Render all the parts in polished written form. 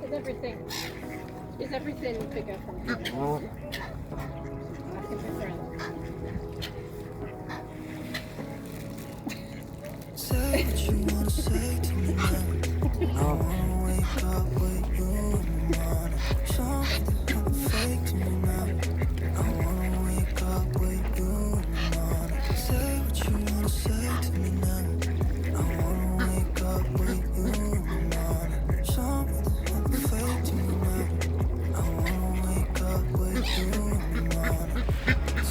Is everything? Is everything bigger from here? Asking for friends. Say what you wanna say to me now. I wanna wake up with you in the morning. Show me there's nothing fake to me now. I wanna wake up with you in the morning. Say what you wanna say to me now. I wanna wake up with you in the morning. Show me there's nothing fake to me now. I wanna wake up with you in the morning.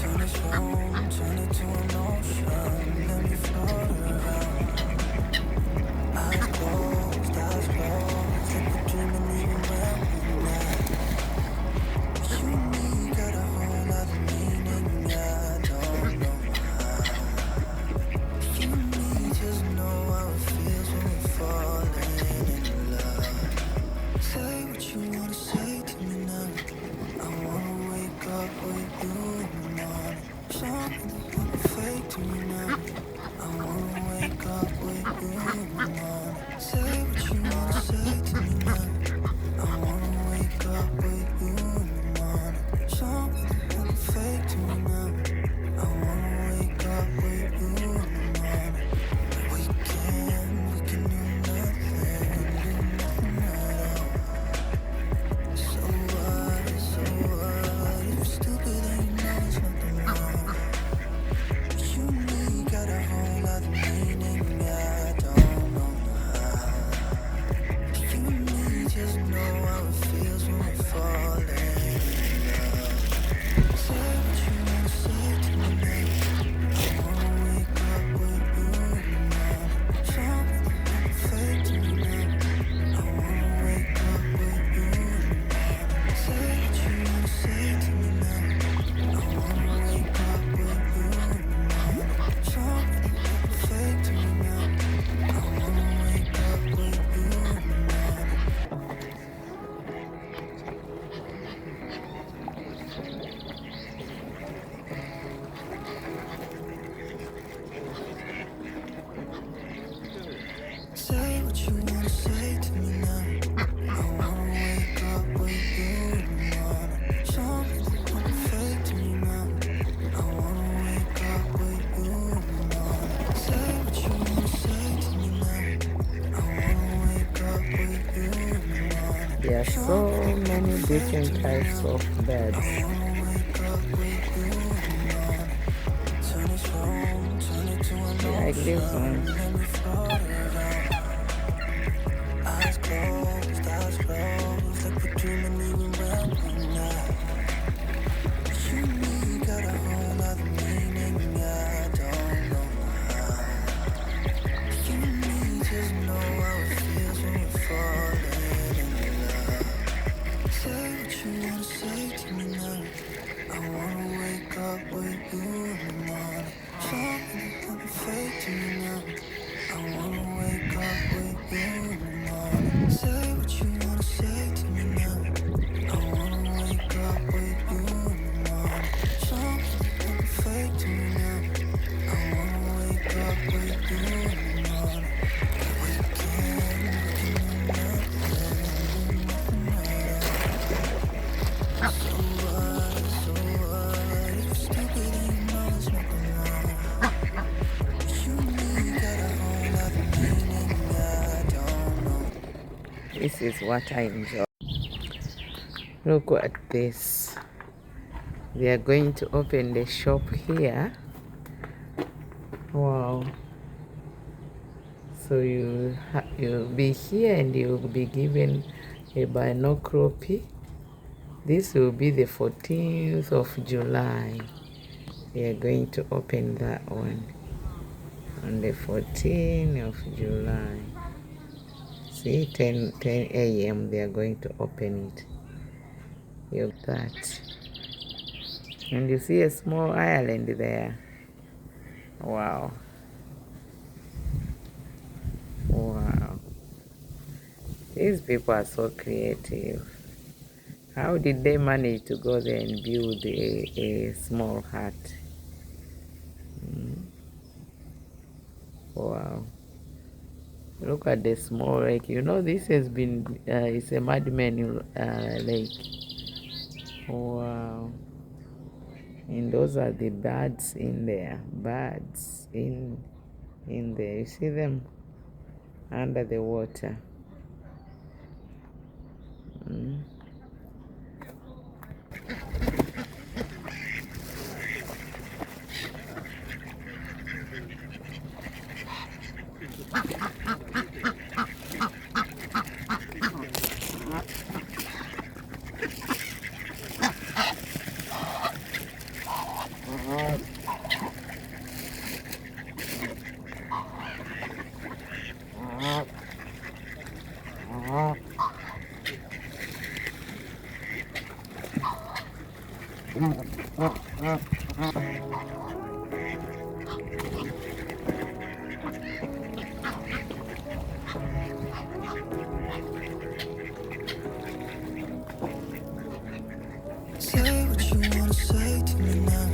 Turn this room, turn it to an ocean. Let me float around. Eyes closed, like we're dreaming even when we're not. You and me got a whole lot of meaning, yeah, I don't know how. You and me just know how it feels when we're falling in love. Say what you wanna say to me now. I wanna wake up with you in the morning. Show me there's nothing fake to me now. I wanna wake up with you in the morning. Say what you wanna say to me now. I wanna wake up with you in the morning. Show me there's nothing fake to me now. I wanna wake up with you in the morning. We can do nothing at all. So what, if you're stupid then you know there's nothing wrong. You and me got a whole lot of meaning, yeah, I don't know how. You and me just know how it feels when we're falling in love. Say what you wanna say to me now. I wanna wake up with you in the morning. Show me there's nothing fake to me now. I wanna wake up with you in the morning. Say what you wanna say to me now. I wanna wake up with you in the morning. Show me there's nothing fake to me now. I wanna wake up with you in the morning. Say what you wanna say to me now. I wanna wake up with you in the morning. Show me there's nothing fake to me now. I wanna wake up with you in the morning. Say what you wanna say to me now. I wanna wake up with you in the morning. There are so many different types of birds. I wanna wake up with you in the morning. Turn this room, turn it to an Like this ocean. one. Let me float around. Eyes closed, like we're dreaming even when we're not. You and me got a whole lot of meaning, yeah, I don't know how. You and me just know how it feels when we're falling in love. Say what you wanna say to me now. I wanna wake up with you in the morning. Show me there's nothing fake to me now. I wanna wake up with you in the morning. Say what you wanna say to me now. I wanna wake up with you in the morning. Show me there's nothing fake to me now. I wanna wake up with you in the morning. We can do nothing at all. So what, if you're stupid then you know there's nothing wrong. You and me got a whole lot of meaning, yeah, I don't know. This is what I enjoy. Look at this. They are going to open the shop here. Wow. So you'll be here and you'll be given a binoculopy. This will be the 14th of July. They are going to open that one on the 14th of July. See, 10 a.m. they are going to open it. You have that. And you see a small island there. Wow. Wow. These people are so creative. How did they manage to go there and build a small hut? Wow. Look at the small lake. You know, this has been, it's a Madman lake. Wow. And those are the birds in there. Birds in there. You see them under the water. Say what you wanna say to me now.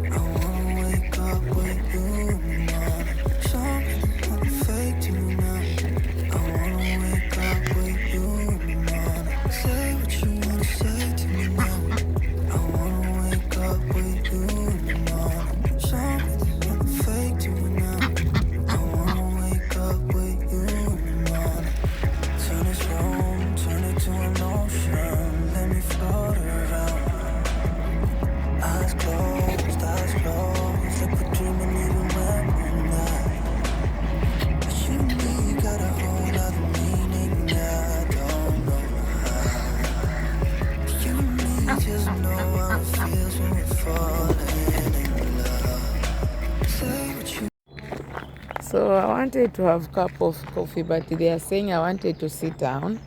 I wanna wake up with you in the morning. Something nothing fake to me now. I wanna wake up with you in the morning. Say what you wanna say to me now. I wanna wake up with you in the morning. Something nothing fake to me now. I wanna wake up with you in the morning. Turn this room, turn it to an ocean. Let me float around. Eyes closed, like we're dreaming even when we're not. But you and me got a whole other meaning, I don't know how. You and me just know how it feels when we're falling in love. Say what you So I wanted to have a cup of coffee, but they are saying I wanted to sit down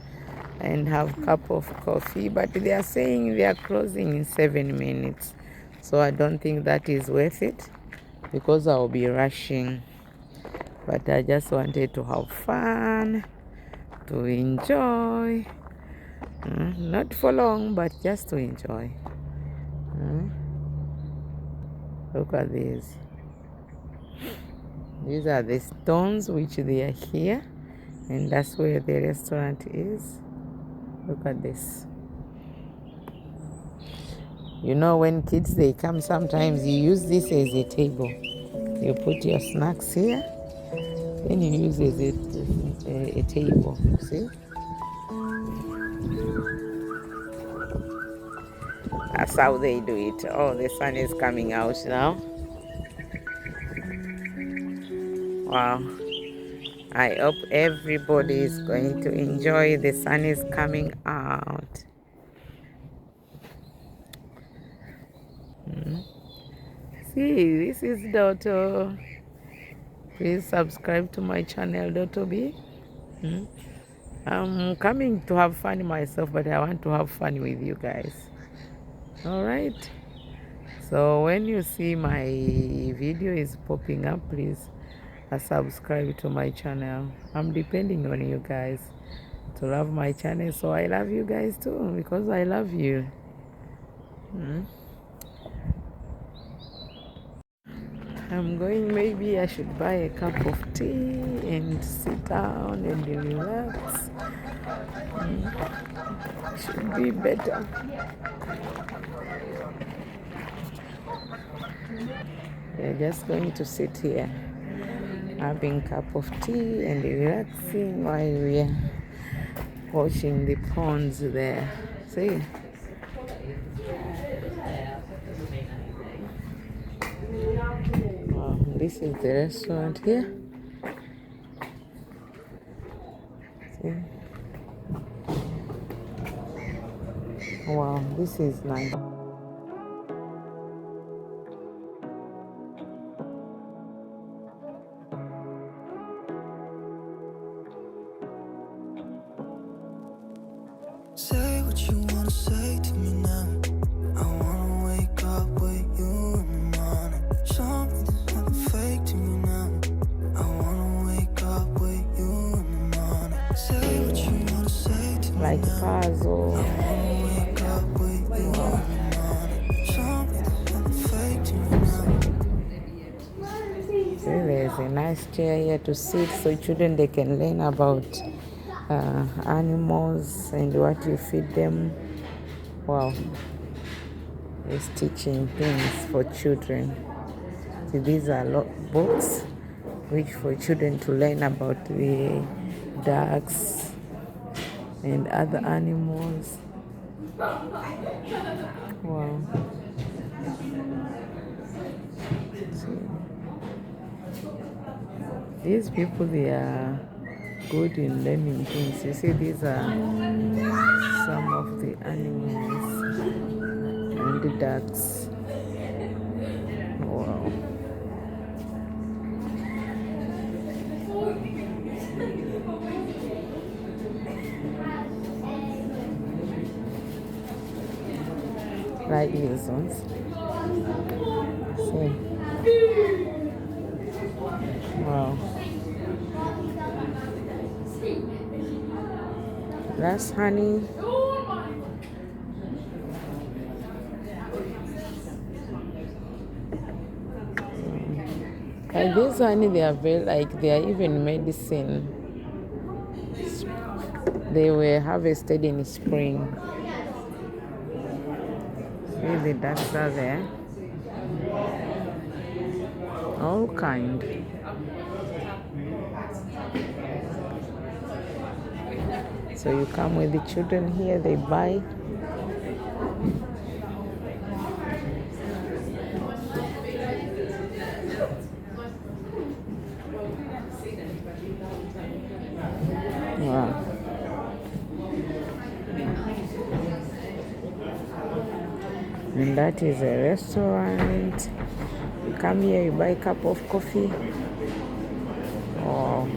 and have a cup of coffee, but they are saying they are closing in 7 minutes. So I don't think that is worth it because I'll be rushing. But I just wanted to have fun, to enjoy. Not for long, but just to enjoy. Look at these. These are the stones which they are here, and that's where the restaurant is. Look at this. You know, when kids they come, sometimes you use this as a table. You put your snacks here, then you use it as a table. See? That's how they do it. Oh, the sun is coming out now. Wow. I hope everybody is going to enjoy. The sun is coming out. See, this is Dotto. Please subscribe to my channel, Dotto B. I'm coming to have fun myself, but I want to have fun with you guys. All right. So when you see my video is popping up, please subscribe to my channel. I'm depending on you guys to love my channel, so I love you guys too because I love you. I'm going, maybe I should buy a cup of tea and sit down and relax. Should be better. We're just going to sit here having a cup of tea and relaxing while we are watching the ponds there. See? This is the restaurant here. See? Wow, this is nice. say what you wanna say to me now. I wanna wake up with you in the morning. Show me there's nothing fake to me now. I wanna wake up with you in the morning. Say what you wanna say to me Like now. puzzle. I wanna wake up with you in the morning. Show me there's nothing fake to me now. See, there's a a nice chair here to sit so children they can learn about animals and what you feed them. Wow, it's teaching things for children. See, these are books which for children to learn about the ducks and other animals. Wow. See, these people, they are good in learning things. You see, these are some of the animals and the ducks. Wow. Like these ones. See. Wow. That's honey. And this honey, they are very they are even medicine. They were harvested in spring. See, the ducks are there. All kind. So you come with the children here, they buy. Wow. And that is a restaurant. You come here, you buy a cup of coffee. Oh.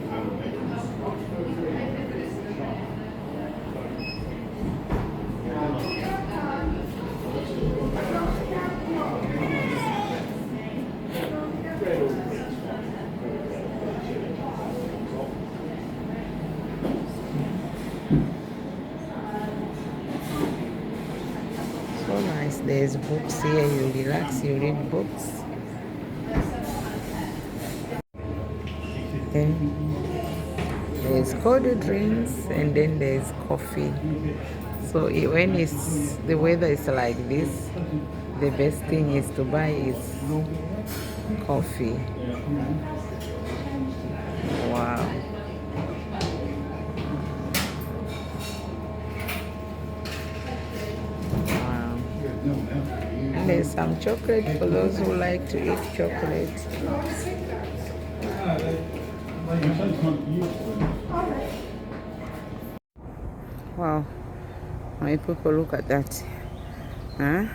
So nice. There's books here. You relax, you read books. Then there's cold drinks and then there's coffee. So when the weather is like this, the best thing is to buy is coffee. Wow. Wow. And there's some chocolate for those who like to eat chocolate. Wow, my people, look at that. Huh?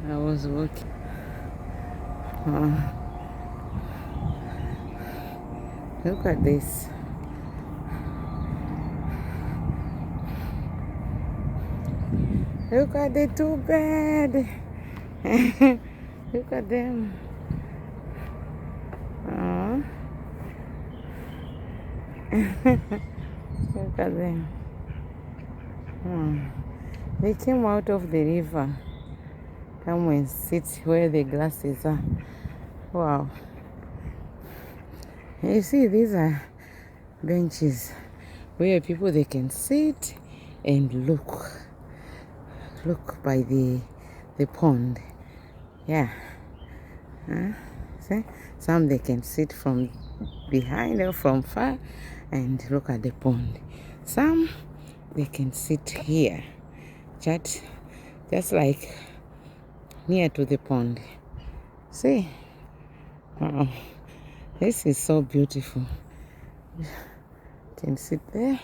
I was walking. Look at this. Look at the two birds. Look at them. Look at them. They came out of the river. Come and sit where the glasses are. Wow. You see, these are benches where people they can sit and look by the pond. Yeah. See? Some they can sit from behind or from far and look at the pond. Some they can sit here, just like near to the pond. See? Wow. This is so beautiful. You can sit there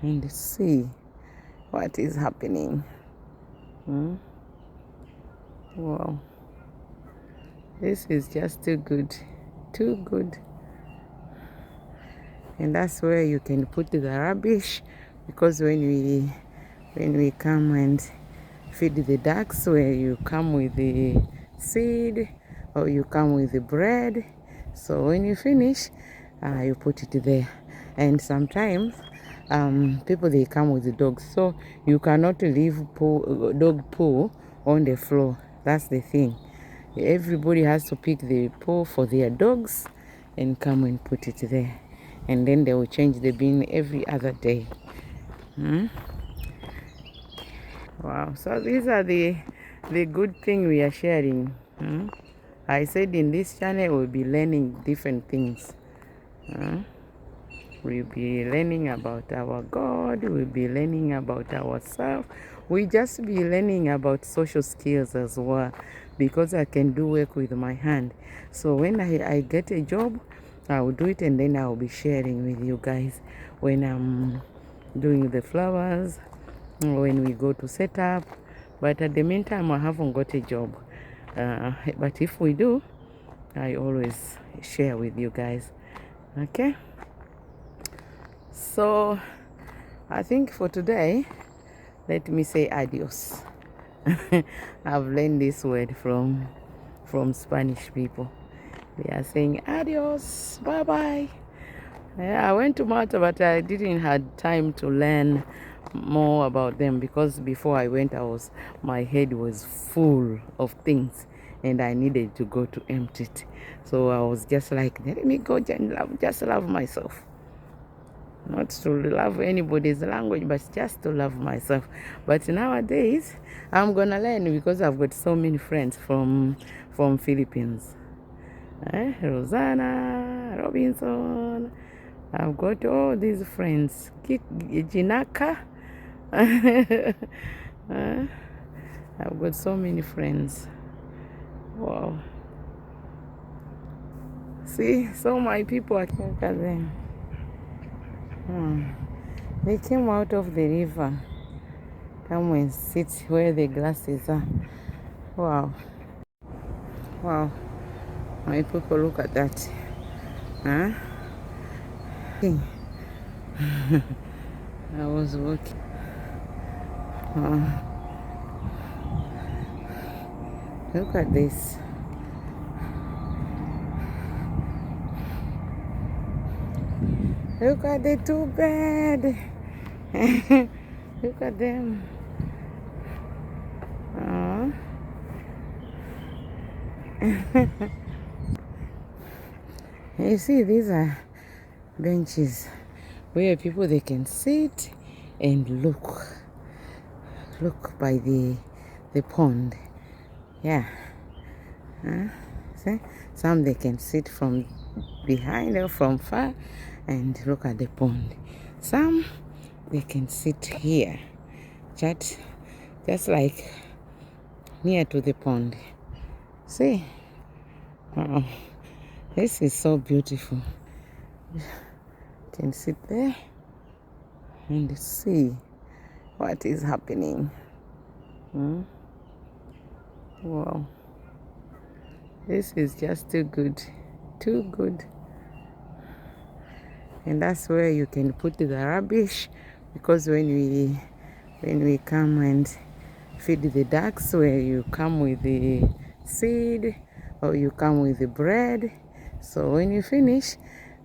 and see what is happening. Wow. This is just too good. Too good. And that's where you can put the rubbish, because when we come and feed the ducks, where you come with the seed or you come with the bread, so when you finish you put it there. And sometimes people they come with the dogs, so you cannot leave dog poo on the floor. That's the thing. Everybody has to pick the poo for their dogs and come and put it there. And then they will change the bin every other day. Wow, so these are the good thing we are sharing. I said in this channel we'll be learning different things. We'll be learning about our God, we'll be learning about ourselves. We just be learning about social skills as well, because I can do work with my hand. So when I get a job, I will do it, and then I will be sharing with you guys when I'm doing the flowers, when we go to set up. But at the meantime, I haven't got a job. But if we do, I always share with you guys. Okay? So I think for today, let me say adios. I've learned this word from Spanish people. They are saying adios, bye bye. Yeah, I went to Malta, but I didn't have time to learn more about them, because before I went, my head was full of things and I needed to go to empty it. So I was just like, let me go and just love myself. Not to love anybody's language, but just to love myself. But nowadays, I'm gonna learn, because I've got so many friends from Philippines. Rosanna, Robinson. I've got all these friends. Jinaka. I've got so many friends. Wow. See, so my people are look at them. They came out of the river. Come and sit where the glasses are. Wow. Wow. My people, look at that. Huh? I was walking. Look at this. Look at the two birds. Look at them. You see, these are benches where people, they can sit and look by the pond. Yeah. See? Some they can sit from behind or from far and look at the pond. Some they can sit here, just like near to the pond. See? This is so beautiful. You can sit there and see what is happening. Wow. This is just too good. Too good. And that's where you can put the rubbish, because when we come and feed the ducks, where you come with the seed or you come with the bread, so when you finish,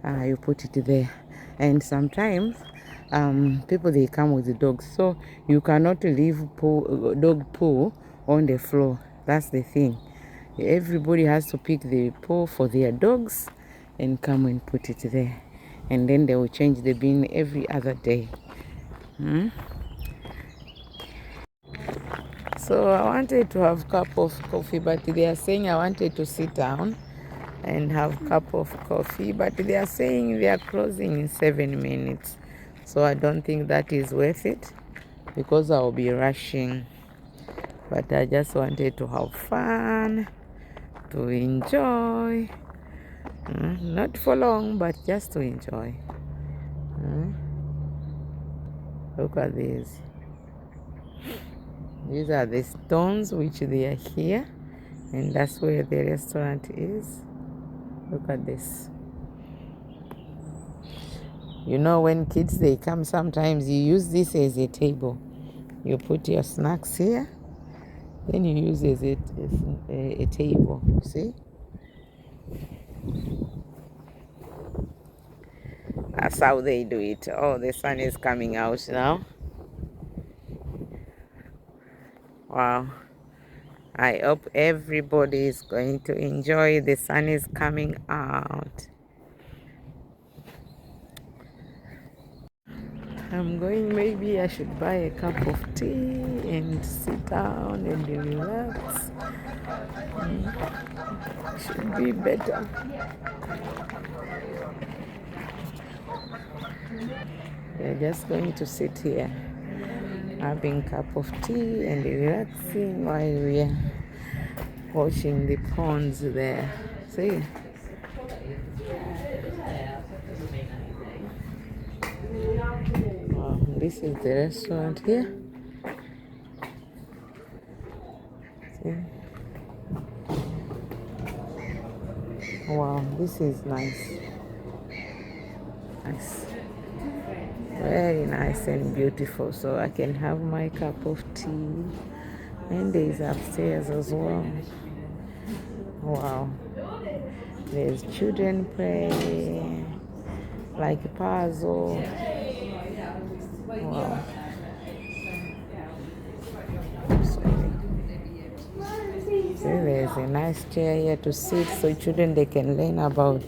you put it there. And sometimes people, they come with the dogs, so you cannot leave dog poo on the floor. That's the thing. Everybody has to pick the poo for their dogs and come and put it there. And then they will change the bin every other day. So I wanted to have a cup of coffee, but they are saying I wanted to sit down and have a cup of coffee, but they are saying they are closing in 7 minutes. So I don't think that is worth it, because I'll be rushing. But I just wanted to have fun, to enjoy. Not for long, but just to enjoy. Look at these. These are the stones which they are here, and that's where the restaurant is. Look at this. You know, when kids, they come, sometimes you use this as a table. You put your snacks here, then you use it as a table. See? That's how they do it. Oh, the sun is coming out now. Wow. I hope everybody is going to enjoy. The sun is coming out. I'm going, maybe I should buy a cup of tea and sit down and relax. Should be better. We're just going to sit here, having a cup of tea and relaxing while we are watching the ponds there. See? This is the restaurant here. See? Wow, this is nice. Nice. Very nice and beautiful. So I can have my cup of tea. And there's upstairs as well. Wow. There's children play, like a puzzle. Wow. See, there's a nice chair here to sit so children, they can learn about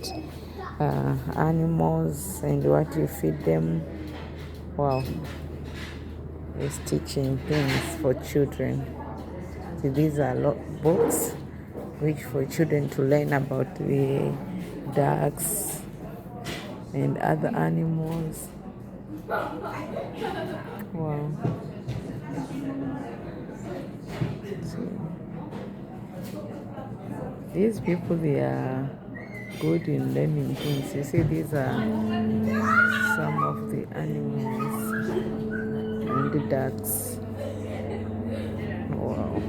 animals and what you feed them. Wow. It's teaching things for children. See, these are books which for children to learn about the ducks and other animals. Wow. These people, they are good in learning things. You see, these are some of the animals and the ducks. Wow.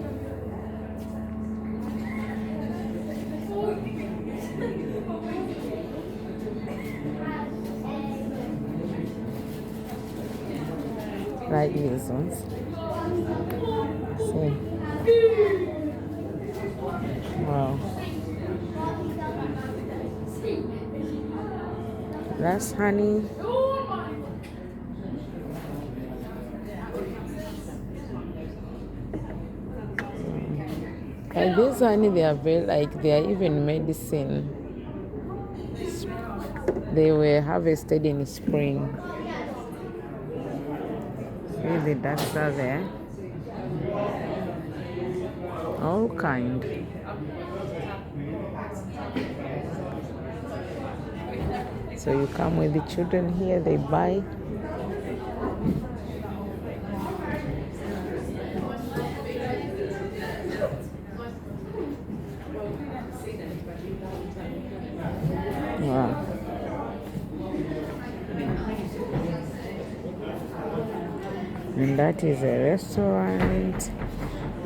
Like these ones. See. Wow. That's honey. Like this honey, they are very, like, they are even medicine. They were harvested in spring. See, the ducks are there. All kind. So you come with the children here, they buy. Wow. And that is a restaurant.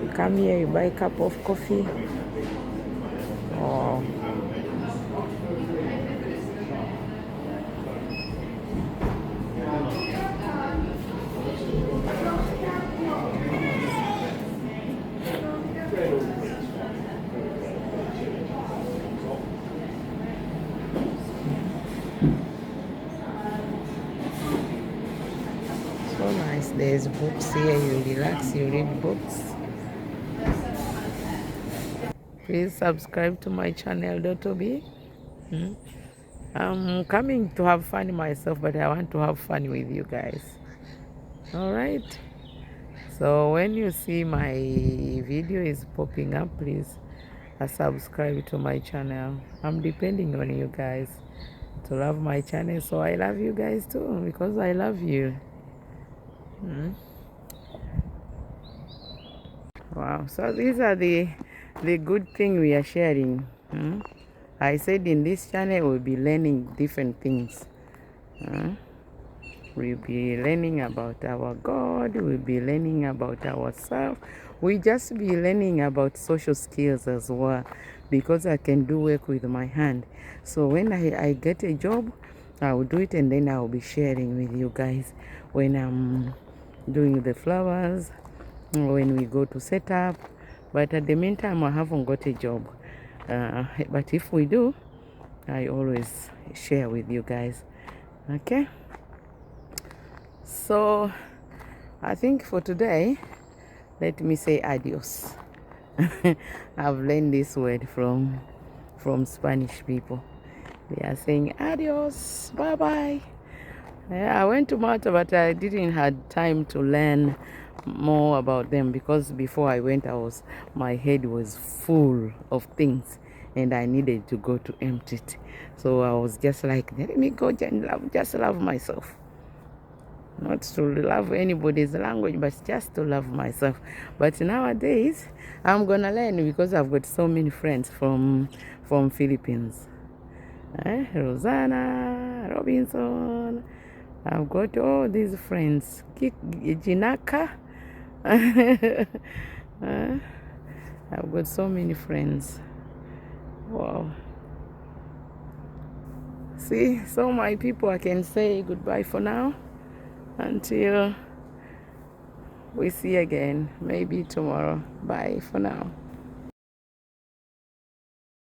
You come here, you buy a cup of coffee. Oh. So nice. There's books here. You relax, you read books. Please subscribe to my channel, Dotto B. I'm coming to have fun myself, but I want to have fun with you guys. All right. So when you see my video is popping up, please subscribe to my channel. I'm depending on you guys to love my channel. So I love you guys too, because I love you. Wow. So these are the good thing we are sharing. I said in this channel we'll be learning different things. We'll be learning about our God. We'll be learning about ourselves. We just be learning about social skills as well, because I can do work with my hand. So when I get a job, I will do it, and then I will be sharing with you guys when I'm doing the flowers, when we go to set up. But at the meantime, I haven't got a job. But if we do, I always share with you guys. Okay? So I think for today, let me say adios. I've learned this word from Spanish people. They are saying adios, bye bye. Yeah, I went to Malta, but I didn't had time to learn more about them because before I went, my head was full of things, and I needed to go to empty it. So I was just like, let me go and just love myself. Not to love anybody's language, but just to love myself. But nowadays, I'm gonna learn because I've got so many friends from Philippines. Rosanna, Robinson. I've got all these friends. Jinaka. I've got so many friends. Wow. See, so my people, I can say goodbye for now until we see again, maybe tomorrow. Bye for now.